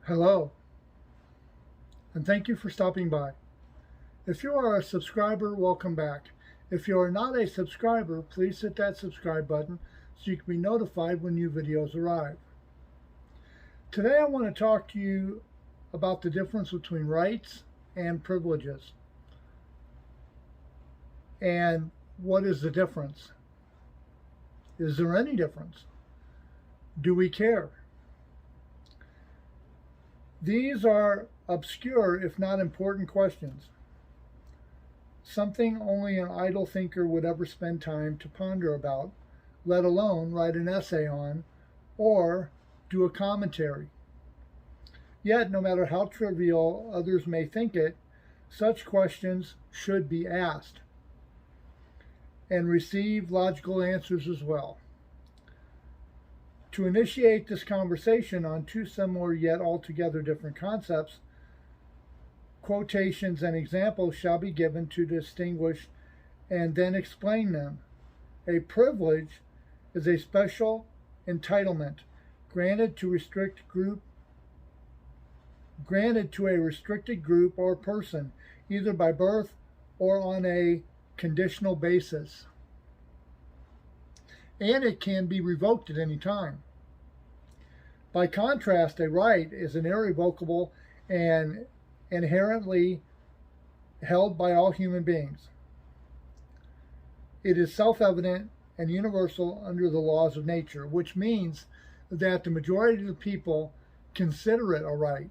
Hello, and thank you for stopping by. If you are a subscriber, welcome back. If you are not a subscriber, please hit that subscribe button so you can be notified when new videos arrive. Today I want to talk to you about the difference between rights and privileges. And what is the difference? Is there any difference? Do we care? These are obscure, if not important, questions. Something only an idle thinker would ever spend time to ponder about, let alone write an essay on or do a commentary. Yet, no matter how trivial others may think it, such questions should be asked and receive logical answers as well. To initiate this conversation on two similar yet altogether different concepts, quotations and examples shall be given to distinguish and then explain them. A privilege is a special entitlement granted to a restricted group or person, either by birth or on a conditional basis. And it can be revoked at any time. By contrast, a right is an irrevocable and inherently held by all human beings. It is self-evident and universal under the laws of nature, which means that the majority of the people consider it a right.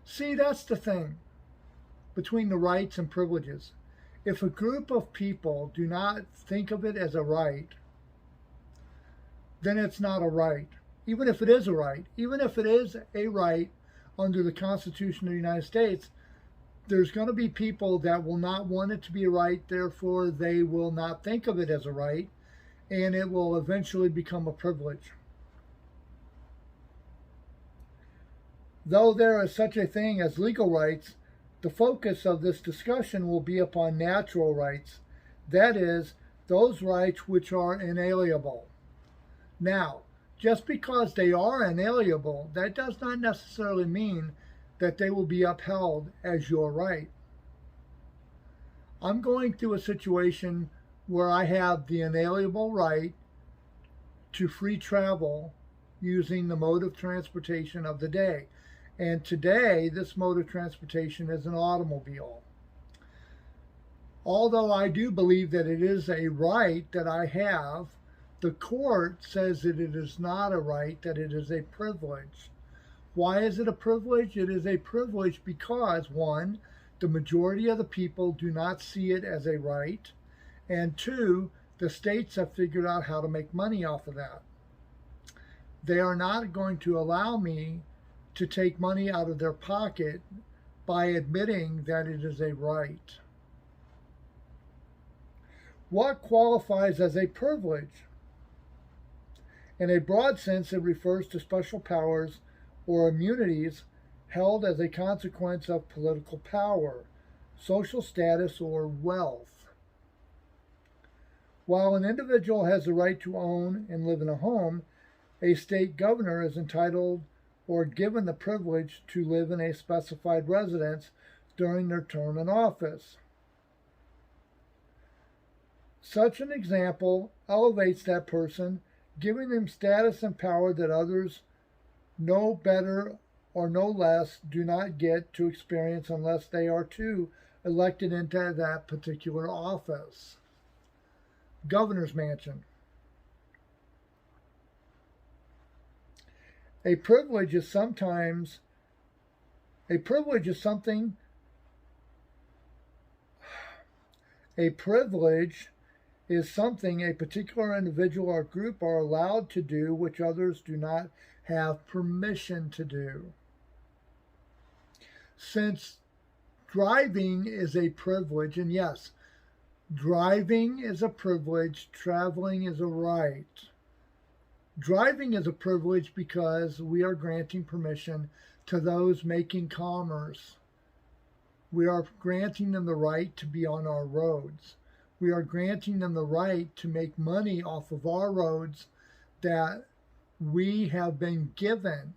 See, that's the thing between the rights and privileges. If a group of people do not think of it as a right, then it's not a right. Even if it is a right, even if it is a right under the Constitution of the United States, there's going to be people that will not want it to be a right, therefore they will not think of it as a right, and it will eventually become a privilege. Though there is such a thing as legal rights, the focus of this discussion will be upon natural rights, that is, those rights which are inalienable. Now, just because they are inalienable, that does not necessarily mean that they will be upheld as your right. I'm going through a situation where I have the inalienable right to free travel using the mode of transportation of the day. And today, this mode of transportation is an automobile. Although I do believe that it is a right that I have, the court says that it is not a right, that it is a privilege. Why is it a privilege? It is a privilege because, one, the majority of the people do not see it as a right, and two, the states have figured out how to make money off of that. They are not going to allow me to take money out of their pocket by admitting that it is a right. What qualifies as a privilege? In a broad sense, it refers to special powers or immunities held as a consequence of political power, social status, or wealth. While an individual has the right to own and live in a home, a state governor is entitled or given the privilege to live in a specified residence during their term in office. Such an example elevates that person, giving them status and power that others no better or no less do not get to experience unless they are too elected into that particular office. Governor's mansion. A privilege is something a privilege is something a particular individual or group are allowed to do which others do not have permission to do. Since driving is a privilege, and yes, driving is a privilege, traveling is a right. Driving is a privilege because we are granting permission to those making commerce. We are granting them the right to be on our roads. We are granting them the right to make money off of our roads that we have been given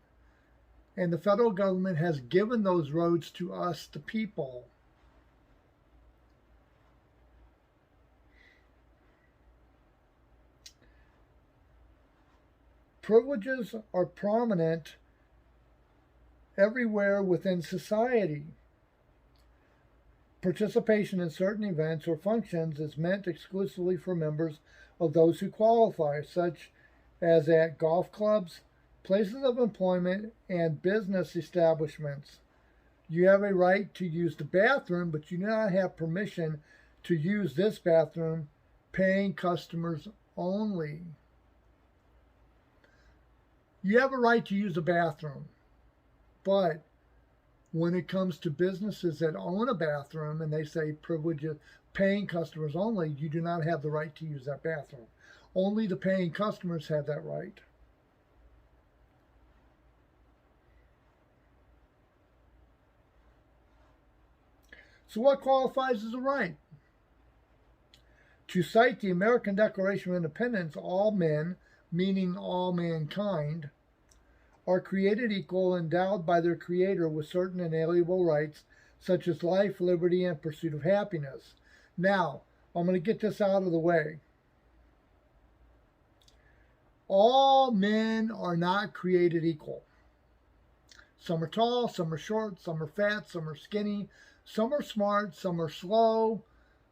And the federal government has given those roads to us, the people. Privileges are prominent everywhere within society. Participation in certain events or functions is meant exclusively for members of those who qualify, such as at golf clubs, places of employment, and business establishments. You have a right to use the bathroom, but you do not have permission to use this bathroom, paying customers only. You have a right to use a bathroom, but when it comes to businesses that own a bathroom and they say privileges, paying customers only, you do not have the right to use that bathroom. Only the paying customers have that right. So what qualifies as a right? To cite the American Declaration of Independence, all men, meaning all mankind, are created equal, endowed by their Creator with certain inalienable rights, such as life, liberty, and pursuit of happiness. Now, I'm going to get this out of the way. All men are not created equal. Some are tall, some are short, some are fat, some are skinny, some are smart, some are slow,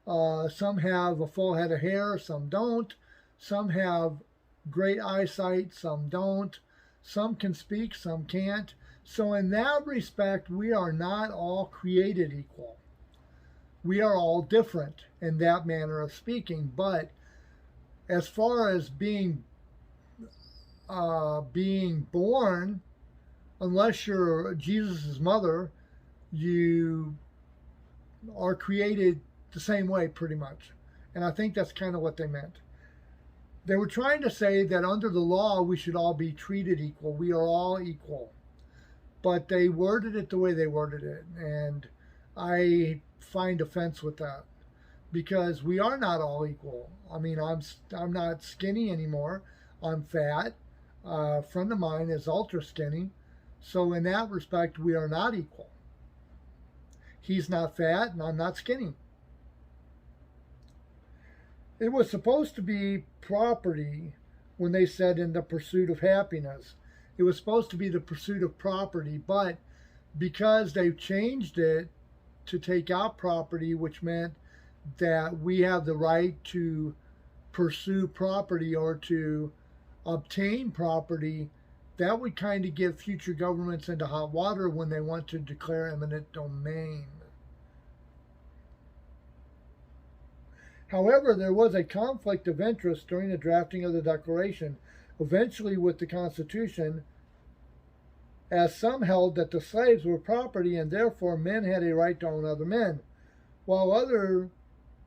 some have a full head of hair, some don't, some have great eyesight, some don't. Some can speak, some can't. So in that respect, we are not all created equal. We are all different in that manner of speaking. But as far as being born, unless you're Jesus' mother, you are created the same way pretty much. And I think that's kind of what they meant. They were trying to say that under the law, we should all be treated equal. We are all equal. But they worded it the way they worded it. And I find offense with that because we are not all equal. I mean, I'm not skinny anymore. I'm fat. A friend of mine is ultra skinny. So in that respect, we are not equal. He's not fat and I'm not skinny. It was supposed to be property when they said in the pursuit of happiness. It was supposed to be the pursuit of property, but because they've changed it to take out property, which meant that we have the right to pursue property or to obtain property, that would kind of get future governments into hot water when they want to declare eminent domain. However, there was a conflict of interest during the drafting of the Declaration, eventually with the Constitution, as some held that the slaves were property and therefore men had a right to own other men, while others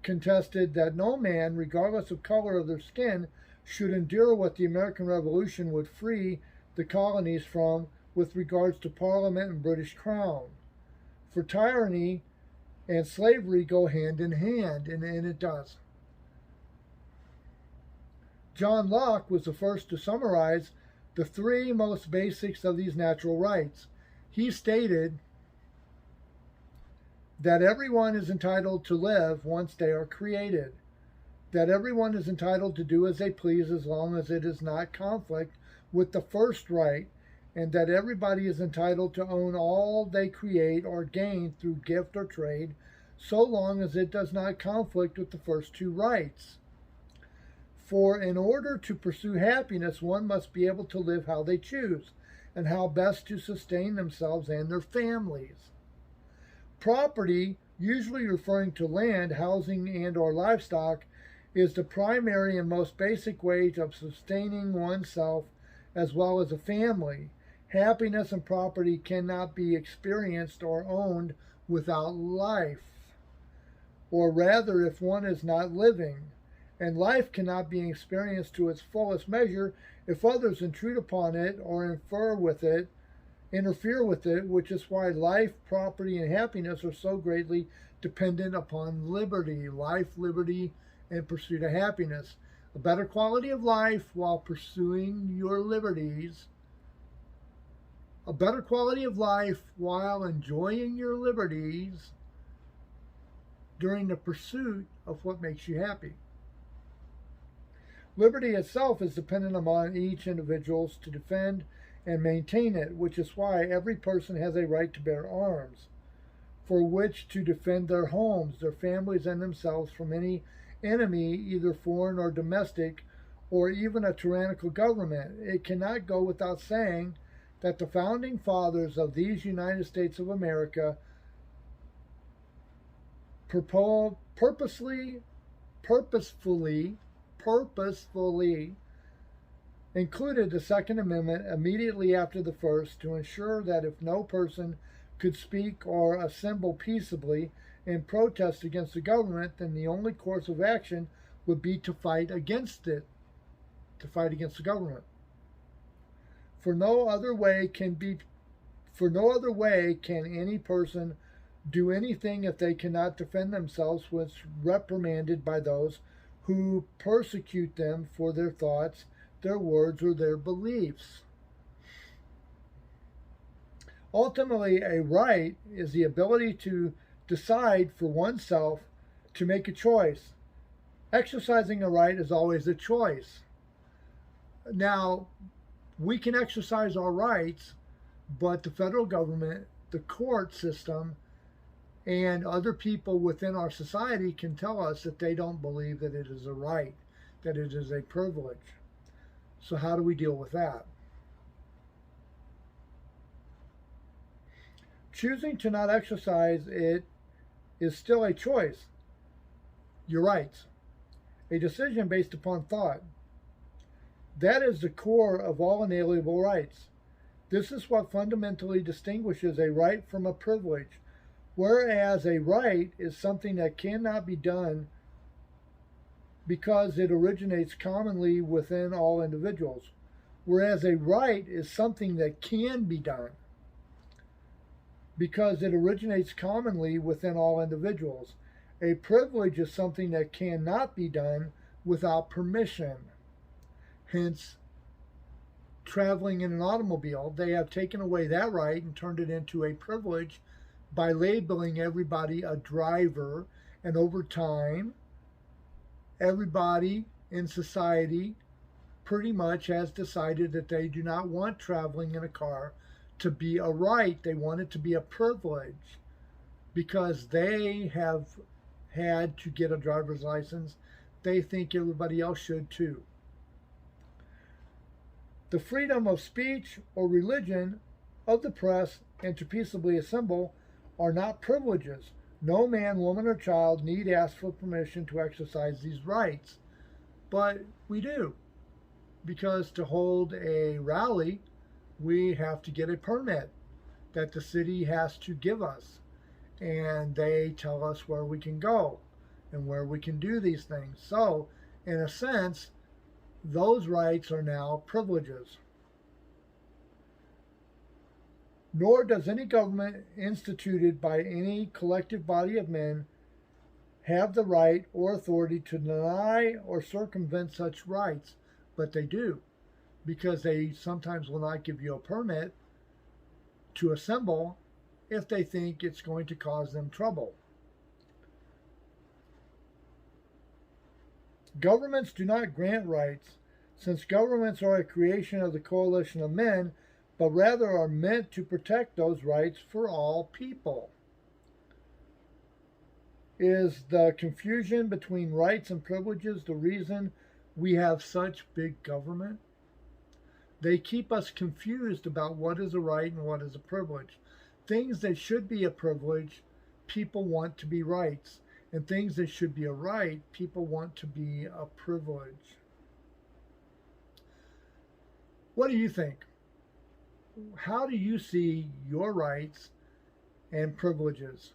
contested that no man, regardless of color of their skin, should endure what the American Revolution would free the colonies from with regards to Parliament and British Crown. For tyranny and slavery go hand in hand, and it does. John Locke was the first to summarize the three most basics of these natural rights. He stated that everyone is entitled to live once they are created, that everyone is entitled to do as they please as long as it is not conflict with the first right, and that everybody is entitled to own all they create or gain through gift or trade, so long as it does not conflict with the first two rights. For in order to pursue happiness, one must be able to live how they choose, and how best to sustain themselves and their families. Property, usually referring to land, housing, and or livestock, is the primary and most basic way of sustaining oneself as well as a family. Happiness and property cannot be experienced or owned without life, or rather if one is not living, and life cannot be experienced to its fullest measure if others intrude upon it or interfere with it, which is why life, property, and happiness are so greatly dependent upon liberty. Life, liberty, and pursuit of happiness. A better quality of life while pursuing your liberties a better quality of life while enjoying your liberties during the pursuit of what makes you happy. Liberty itself is dependent upon each individual to defend and maintain it, which is why every person has a right to bear arms, for which to defend their homes, their families, and themselves from any enemy, either foreign or domestic, or even a tyrannical government. It cannot go without saying that the founding fathers of these United States of America purposefully included the Second Amendment immediately after the First to ensure that if no person could speak or assemble peaceably in protest against the government, then the only course of action would be to fight against it, to fight against the government. For no other way can any person do anything if they cannot defend themselves when reprimanded by those who persecute them for their thoughts, their words, or their beliefs. Ultimately, a right is the ability to decide for oneself, to make a choice. Exercising a right is always a choice. Now, we can exercise our rights, but the federal government, the court system, and other people within our society can tell us that they don't believe that it is a right, that it is a privilege. So how do we deal with that? Choosing to not exercise it is still a choice. Your rights. A decision based upon thought. That is the core of all inalienable rights. This is what fundamentally distinguishes a right from a privilege, whereas a right is something that cannot be done because it originates commonly within all individuals, whereas a right is something that can be done because it originates commonly within all individuals. A privilege is something that cannot be done without permission. Hence, traveling in an automobile, they have taken away that right and turned it into a privilege by labeling everybody a driver, and over time, everybody in society pretty much has decided that they do not want traveling in a car to be a right. They want it to be a privilege because they have had to get a driver's license. They think everybody else should too. The freedom of speech or religion, of the press, and to peaceably assemble are not privileges. No man, woman, or child need ask for permission to exercise these rights. But we do, because to hold a rally, we have to get a permit that the city has to give us. And they tell us where we can go and where we can do these things. So, in a sense, those rights are now privileges. Nor does any government instituted by any collective body of men have the right or authority to deny or circumvent such rights, but they do, because they sometimes will not give you a permit to assemble if they think it's going to cause them trouble. Governments do not grant rights, since governments are a creation of the coalition of men, but rather are meant to protect those rights for all people. Is the confusion between rights and privileges the reason we have such big government? They keep us confused about what is a right and what is a privilege. Things that should be a privilege, people want to be rights. And things that should be a right, people want to be a privilege. What do you think? How do you see your rights and privileges?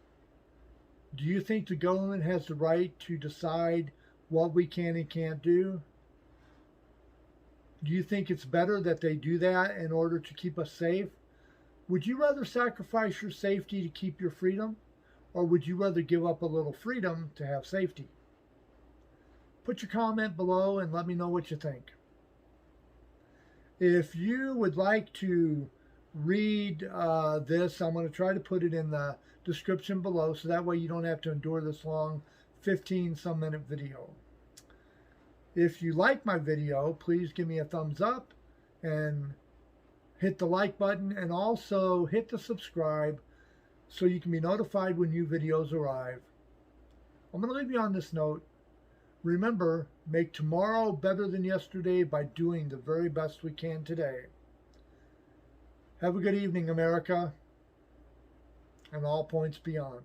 Do you think the government has the right to decide what we can and can't do? Do you think it's better that they do that in order to keep us safe? Would you rather sacrifice your safety to keep your freedom? Or would you rather give up a little freedom to have safety? Put your comment below and let me know what you think. If you would like to read this. I'm going to try to put it in the description below so that way you don't have to endure this long 15-some minute video. If you like my video, please give me a thumbs up and hit the like button, and also hit the subscribe so you can be notified when new videos arrive. I'm going to leave you on this note. Remember, make tomorrow better than yesterday by doing the very best we can today. Have a good evening, America, and all points beyond.